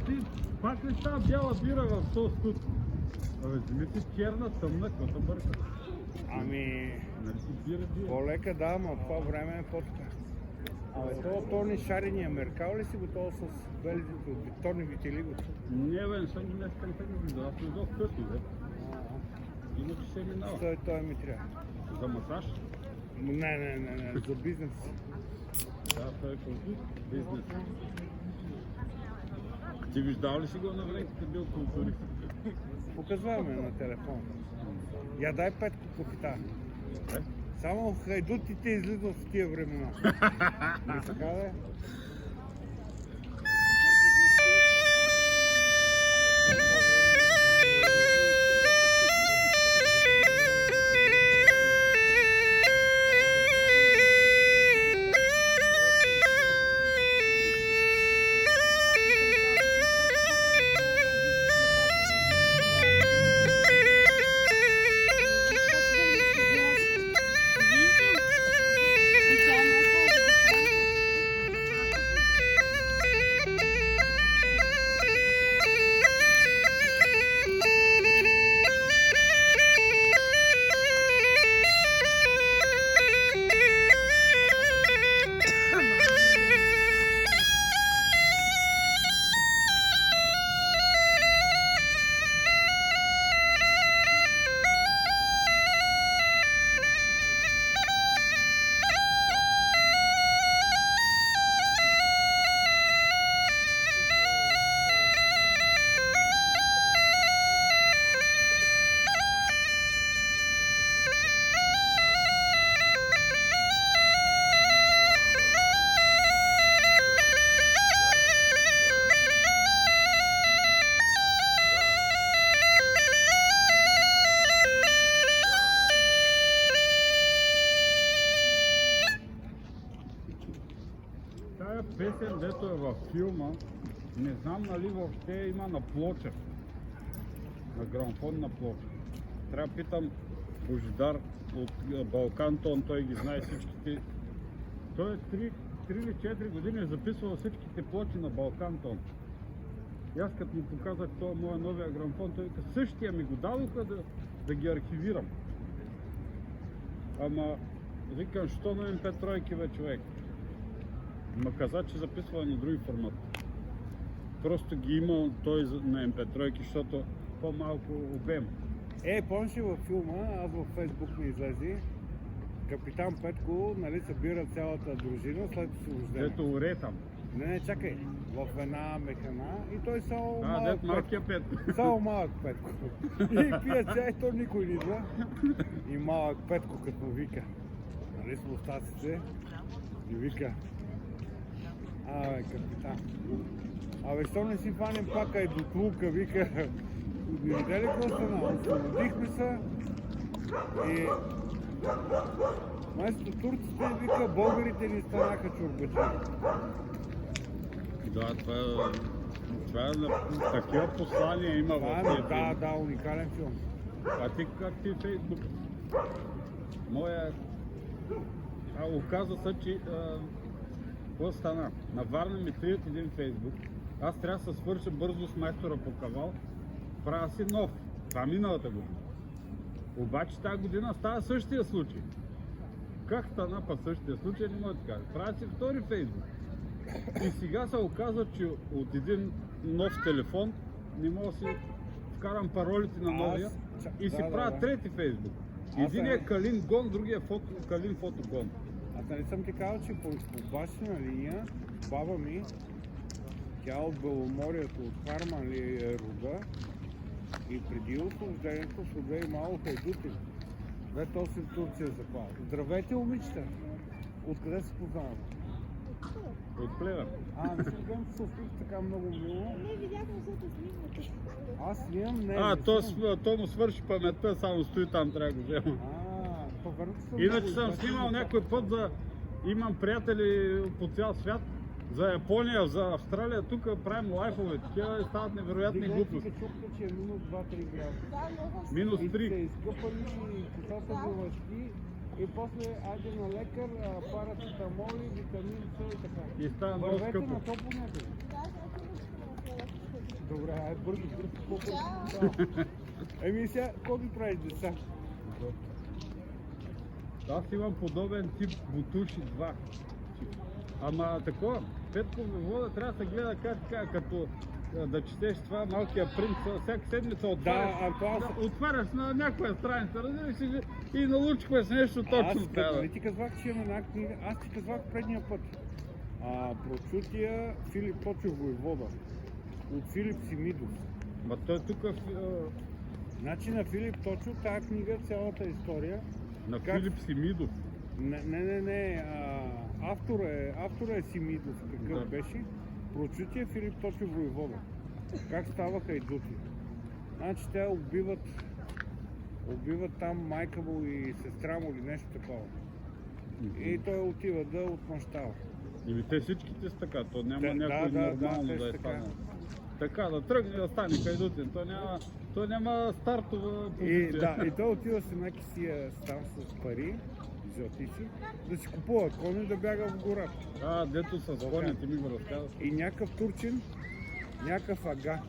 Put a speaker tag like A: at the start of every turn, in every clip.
A: Ти пак ли става бяла бира в соус тут? Абе, вземи си черна, тъмна, какво бърка?
B: Ами,
A: Нали си бира?
B: по-лека да, но това време е по-така. Абе, то не шарения меркал ли си готова с белезите от бетонни витилигото?
A: Не бе, не съм го днес към тези видео, аз дойдох късно, бе. Иначе се минава.
B: Той ми трябва.
A: За масаж?
B: Не, за бизнес.
A: Да, той е конкурс, бизнес. Ти виждал ли си го на време, като бил културист?
B: Показваме на телефон. Я дай 5 копита. Само хайдутите излизат в тия времена. Не така да е?
A: Тая песен, дето е във филма, не знам нали въобще има на плоча. На грамофон на плоча. Трябва да питам Божидар от Балкантон, той ги знае всичките. Той е 3 или 4 години е записвал всичките плочи на Балкантон. И аз като му показах това моя новия грамофон, той каза, същия ми го дадоха да ги архивирам. Ама, викам, що на MP3 бе човек? Ма каза, че записва на други формат. Просто ги има той на MP3, защото по-малко обем.
B: Помниш ли във филма, аз във Фейсбук ми излезе, Капитан Петко, нали, събира цялата дружина след освобождение.
A: Дето уре там.
B: Не, чакай, в една механа и той само
A: малкия Петко.
B: Само малък Петко. И пие чай, то никой не идва. И малък Петко като му вика. Нали с мустаците, и вика. Абе, капитан. Абе, що не си фанем пака и до тлука, вика. Не видя ли какво стана? Освободихме се и вместо турците, вика, българите ни станаха чорбачи.
A: Да, това е такива послания има в тези филми.
B: Да, уникален филм.
A: А ти как ти Фейсбук? Моя... оказа се, че... какво стана? На Варна ми трият един Фейсбук. Аз трябва да се свърша бързо с майстора по кавал. Правя си нов. Това миналата година. Обаче тази година става същия случай. Как стана па същия случай, не мога да кажа. Правя си втори Фейсбук. И сега се оказа, че от един нов телефон не мога да си вкарам паролите на новия и си правя трети Фейсбук. Единият е Калин Гон, другия е Калин Фотогон.
B: Аз нали съм ти казал, че по бащина линия баба ми, тя от Беломорието, от Харман ли е рода и преди освобождението в рода имало хайдути. 2-8 Турция запал. Здравейте, момичета! Откъде се познаваме?
A: От Плевен.
B: Не се гледам, че се усмих така много мило.
C: Не, видяхме, защото снимате.
B: Аз снимам, не.
A: То му свърши паметта, само стои там, трябва да го взема. Иначе съм снимал някой път имам приятели по цял свят, за Япония, за Австралия, тук правим лайфове, такива стават невероятни глупости.
B: Чухте, че е минус 2-3 градуса.
A: Минус 3.
B: И се изкъпали и косата въващи и после айде на лекар, парацетамоли, витамин С и така.
A: И става много
B: Вървете
A: скъпо.
B: на топло някъде. Добре, айде бързо, по-бързо. Еми сега, какво ги правиш деца?
A: Аз имам подобен тип бутуши 2. Ама такова, Петко вода трябва да се гледа как така, като да четеш това Малкия принц, всяка седмица отваряш,
B: а това
A: да, отваряш на някоя страница, разбираш ли, и налучкваш нещо точно
B: Аз
A: така.
B: не ти казвах, че имам една книга, аз ти казвах предния път. Прочутия Филип Точев войвода от Филип Симидов.
A: Ма той тук
B: Значи на Филип Точев тази книга, цялата история.
A: на
B: Как?
A: Филип Симидов.
B: Не. Автора е Симидов, какъв
A: Да.
B: беше. Прочутия Филип Точев войвода. Как ставаха идути. Значи те убиват там майка му и сестра му или нещо такова. И той отива да отмъщава.
A: Или те всичките са така, то няма
B: Да,
A: някой
B: да,
A: нормално
B: те
A: да
B: са
A: е
B: така.
A: станал. Така, да тръгне да стане хайдутин, то няма стартова позиция.
B: И той отива с една кисия там с пари, жълтици, да си купува кони да бяга в гората.
A: Дето с коня ти ми го разказваш.
B: И някакъв турчин, някакъв ага.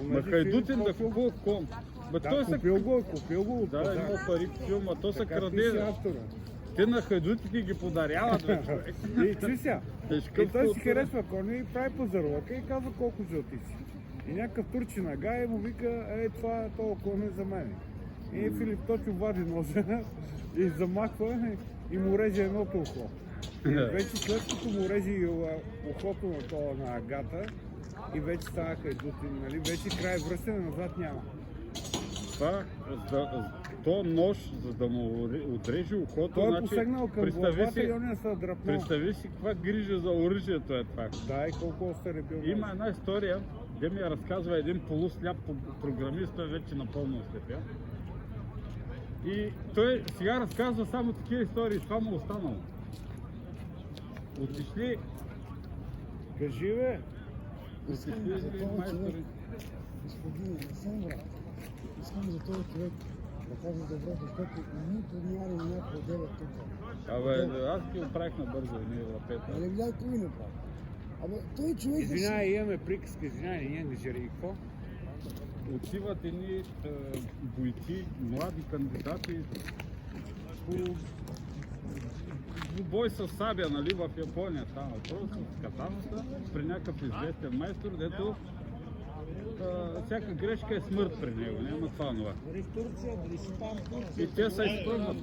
A: Ма хайдутин да купува кон. Бе,
B: Да,
A: той се...
B: купил го от
A: Да,
B: пазара.
A: има пари купил, ма то се
B: Така
A: краде.
B: пише
A: бе.
B: автора.
A: Те на хайдутите ги подаряват, бе, човек.
B: И чуй сега.
A: Тежка
B: И той си
A: култура.
B: харесва коня и прави пазарлъка и казва колко жълтици. И някакъв турчин ага и му вика, това кон е за мен. И Филип Точев вади ножа и замахва и му реже едното ухо. И вече след като му реже и ухото на това на агата, и вече станаха идутин, нали? Вече край връщане назад няма.
A: Това, то нож, за да му отреже ухото,
B: Той е
A: значи,
B: посегнал към главата и оня се дръпнал.
A: представи си каква грижа за оръжието е това.
B: Да, и колко остър е бил.
A: Има една история, де ми я разказва един полусляп програмист, той вече напълно ослепя. И той сега разказва само такива истории, това му останало. Отишли
B: Кажи, бе.
A: майстори.
D: Господине, не съм враг. Искам за този човек да кажа добро, защото нито няма някой девет тук.
A: Аз ги оправих набързо, не европейта.
D: Але видяй какво ми направи. Той човек
B: Извинявай, имаме приказка, извинявай, ние не жери. Какво?
A: Отиват едни бойци, млади кандидати по бой с сабя, нали, в Япония става въпрос, с катаната, при някакъв известен майстор, дето всяка грешка е смърт при него, няма това нова.
D: Дали в Турция, дали си там в Турция.
A: И те се изпробват.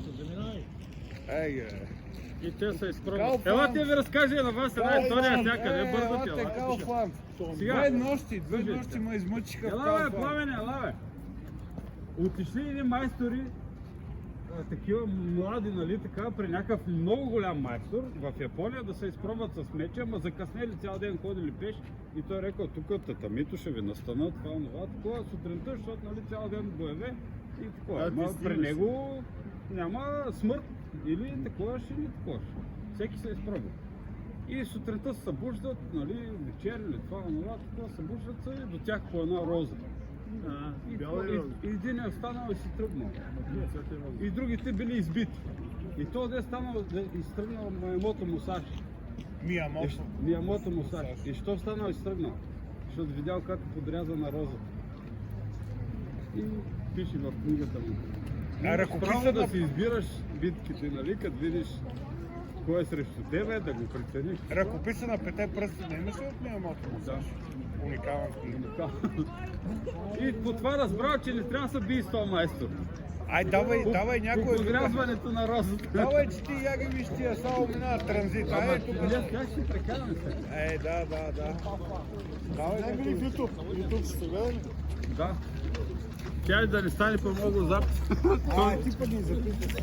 A: И те се изпробват.
B: Калфан.
A: Ела ти ви разкажи на вас една история всякъде, бързо ти, ела.
B: Калфан.
A: Сега.
B: Две нощи ме измъчиха в
A: Ела бе,
B: Калфан.
A: Пламене, ела бе! Отишли едни майстори, такива млади, нали, така, при някакъв много голям майстор в Япония да се изпробват с меча, ама закъснели цял ден ходили пеш и той рекал, тук татамито ще ви настана, това, такова, сутринта, защото, нали, цял ден боеве и такова. Ама при него няма смърт или такова ще или такова. Всеки се изпробва. И сутринта се събуждат, нали, вечер или това, събуждат се и до тях по една роза. И един е останал и си тръгнал. И другите били избити. И то де станал, изтръгнал Миямото Мусаши. Миямото Мусаши. И що станал и изтръгнал? Защото видял как е подрязана роза. И пише в книгата му. Право да си избираш битките, нали, като видиш кой е срещу тебе, да го прецениш.
B: Ръкописа на пете пръста не имаш ли от Миямото Мусаши? Уникален книга.
A: И по това разбрал, че не трябва да се бие с този майстор.
B: Ай, давай някой.
A: По подрязването на розата.
B: Давай, че ти яги виж тия, само минават транзит. Ай, тук.
A: Как ще прекараме се?
B: Да. Давай,
D: в YouTube сте гледали?
A: Да. Тя да не стане по-много запис.
D: Ти пък ни записваш.